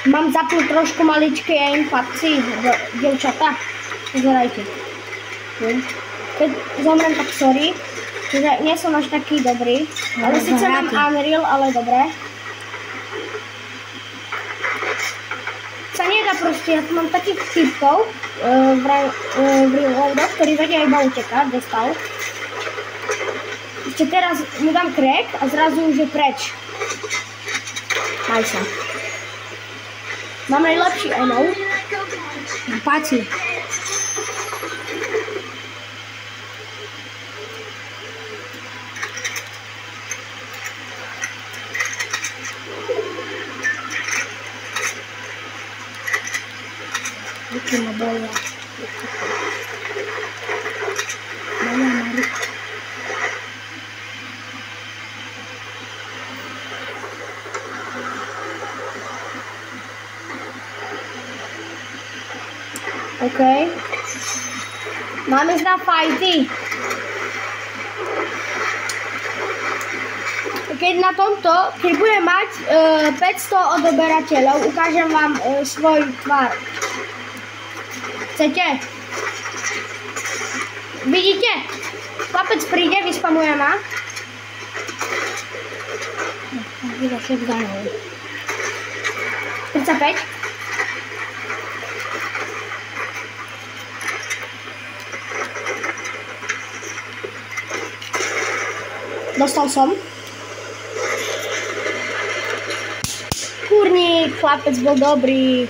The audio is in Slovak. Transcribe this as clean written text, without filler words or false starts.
Mám zapnúť trošku maličký aim, chlapci, dievčatá. Pozerajte. Keď zomrem, tak sorry. Čiže nie som až taký dobrý. Ale síce mám Unreal, ale dobré. Sa nedá proste, ja tu mám takých typkov v reloadoch, ktorí vedia iba utekať, dostal. Ešte teraz mu dám crack a zrazu už je preč. Maj sa. Mám najlepší ammo. Páči. Ruky ma bolia. OK. Máme ísť na fighty. Keď na tomto, keď budem mať 500 odoberateľov, ukážem vám svoj tvar. Chcete? Vidíte? Chlapec príde, vyspamuje ma. Vyda shotgunov. 35. Dostal som. Kurník, chlapec bol dobrý.